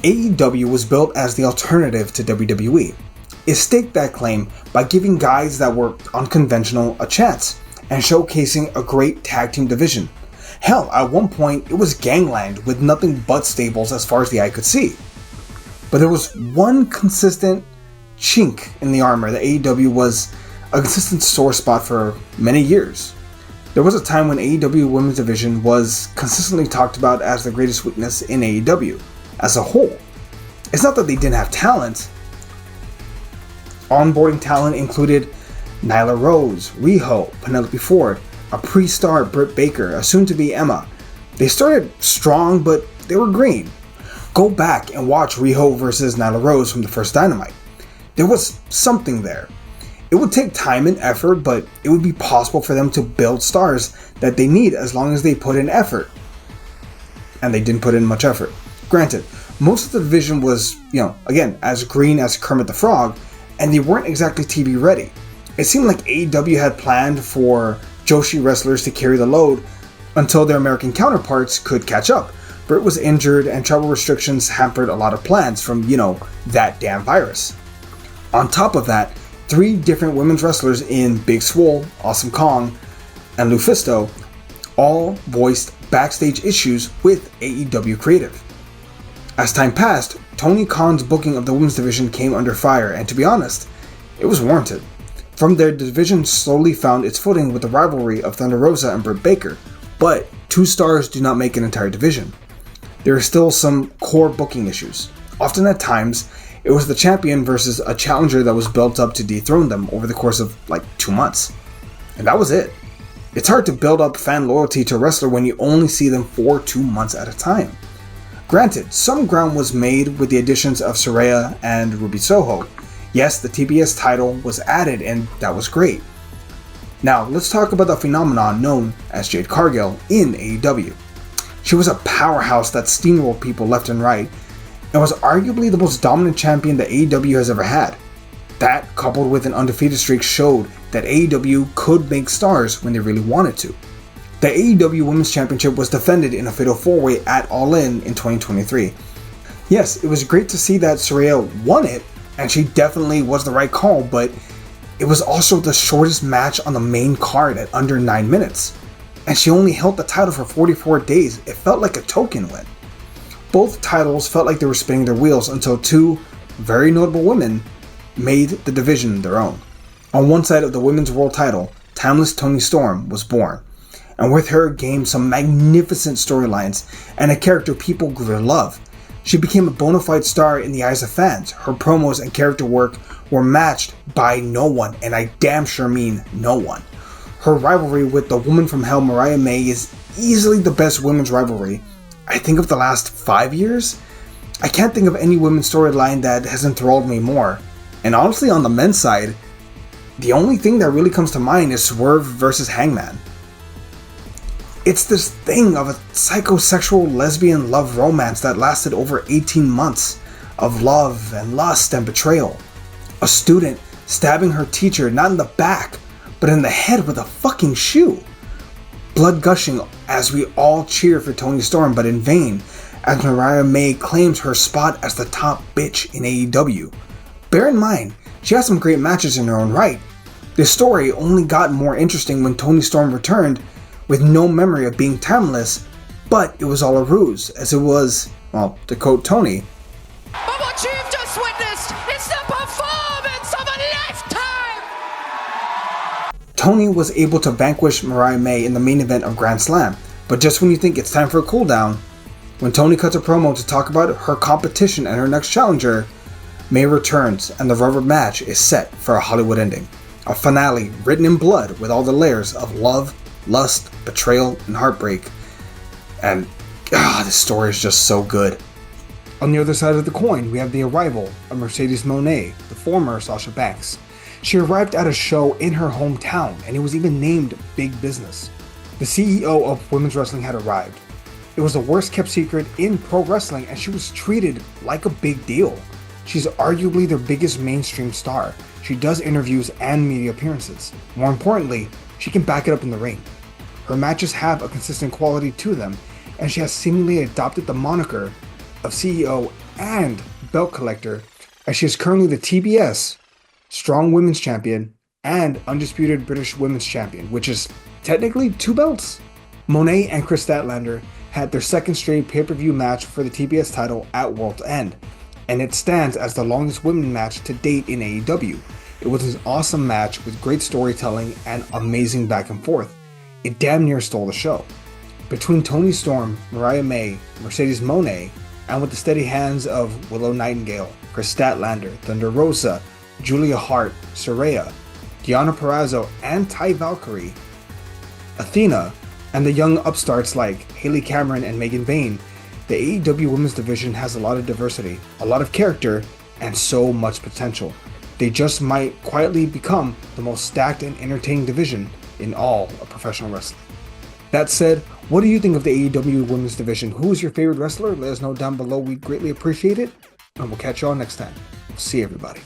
AEW was built as the alternative to WWE. It staked that claim by giving guys that were unconventional a chance and showcasing a great tag team division. Hell, at one point it was gangland with nothing but stables as far as the eye could see. But there was one consistent chink in the armor that AEW was a consistent sore spot for many years. There was a time when AEW Women's Division was consistently talked about as the greatest weakness in AEW as a whole. It's not that they didn't have talent. Onboarding talent included Nyla Rose, Riho, Penelope Ford, a pre-star Britt Baker, a soon-to-be Emma. They started strong, but they were green. Go back and watch Riho versus Nyla Rose from the first Dynamite. There was something there. It would take time and effort, but it would be possible for them to build stars that they need as long as they put in effort. And they didn't put in much effort. Granted, most of the division was, again, as green as Kermit the Frog, and they weren't exactly TV ready. It seemed like AEW had planned for Joshi wrestlers to carry the load until their American counterparts could catch up. Britt was injured and travel restrictions hampered a lot of plans from, that damn virus. On top of that, 3 different women's wrestlers in Big Swole, Awesome Kong, and Lufisto all voiced backstage issues with AEW Creative. As time passed, Tony Khan's booking of the women's division came under fire, and to be honest, it was warranted. From there, the division slowly found its footing with the rivalry of Thunder Rosa and Britt Baker, but 2 stars do not make an entire division. There are still some core booking issues. Often at times, it was the champion versus a challenger that was built up to dethrone them over the course of 2 months. And that was it. It's hard to build up fan loyalty to a wrestler when you only see them for 2 months at a time. Granted, some ground was made with the additions of Saraya and Ruby Soho. Yes, the TBS title was added and that was great. Now, let's talk about the phenomenon known as Jade Cargill in AEW. She was a powerhouse that steamrolled people left and right, and was arguably the most dominant champion that AEW has ever had. That, coupled with an undefeated streak, showed that AEW could make stars when they really wanted to. The AEW Women's Championship was defended in a Fatal 4-Way at All In 2023. Yes, it was great to see that Saraya won it, and she definitely was the right call, but it was also the shortest match on the main card at under 9 minutes. And she only held the title for 44 days. It felt like a token win. Both titles felt like they were spinning their wheels until 2 very notable women made the division their own. On one side of the women's world title, timeless Toni Storm was born, and with her came some magnificent storylines and a character people grew to love. She became a bona fide star in the eyes of fans. Her promos and character work were matched by no one, and I damn sure mean no one. Her rivalry with the woman from hell, Mariah May, is easily the best women's rivalry I think of the last 5 years. I can't think of any women's storyline that has enthralled me more. And honestly, on the men's side, the only thing that really comes to mind is Swerve versus Hangman. It's this thing of a psychosexual lesbian love romance that lasted over 18 months of love and lust and betrayal. A student stabbing her teacher not in the back, but in the head with a fucking shoe. Blood gushing as we all cheer for Toni Storm, but in vain, as Mariah May claims her spot as the top bitch in AEW. Bear in mind, she has some great matches in her own right. This story only got more interesting when Toni Storm returned with no memory of being timeless, but it was all a ruse, as it was, well, to quote Toni, "But what you've just witnessed is the performance of a lifetime!" Toni was able to vanquish Mariah May in the main event of Grand Slam, but just when you think it's time for a cooldown, when Toni cuts a promo to talk about her competition and her next challenger, May returns and the rubber match is set for a Hollywood ending. A finale written in blood with all the layers of love, lust, betrayal, and heartbreak. And this story is just so good. On the other side of the coin, we have the arrival of Mercedes Mone, the former Sasha Banks. She arrived at a show in her hometown, and it was even named Big Business. The CEO of women's wrestling had arrived. It was the worst kept secret in pro wrestling, and she was treated like a big deal. She's arguably their biggest mainstream star. She does interviews and media appearances. More importantly, she can back it up in the ring. Her matches have a consistent quality to them, and she has seemingly adopted the moniker of CEO and belt collector, as she is currently the TBS Strong Women's Champion and Undisputed British Women's Champion, which is technically 2 belts. Monet and Kris Statlander had their second straight pay-per-view match for the TBS title at World's End, and it stands as the longest women's match to date in AEW. It was an awesome match with great storytelling and amazing back and forth. It damn near stole the show. Between Toni Storm, Mariah May, Mercedes Mone, and with the steady hands of Willow Nightingale, Kris Statlander, Thunder Rosa, Julia Hart, Saraya, Deonna Purrazzo, and Ty Valkyrie, Athena, and the young upstarts like Haley Cameron and Megan Bayne, the AEW women's division has a lot of diversity, a lot of character, and so much potential. They just might quietly become the most stacked and entertaining division in all of professional wrestling. That said, what do you think of the AEW women's division? Who is your favorite wrestler? Let us know down below. We'd greatly appreciate it. And we'll catch y'all next time. See you, everybody.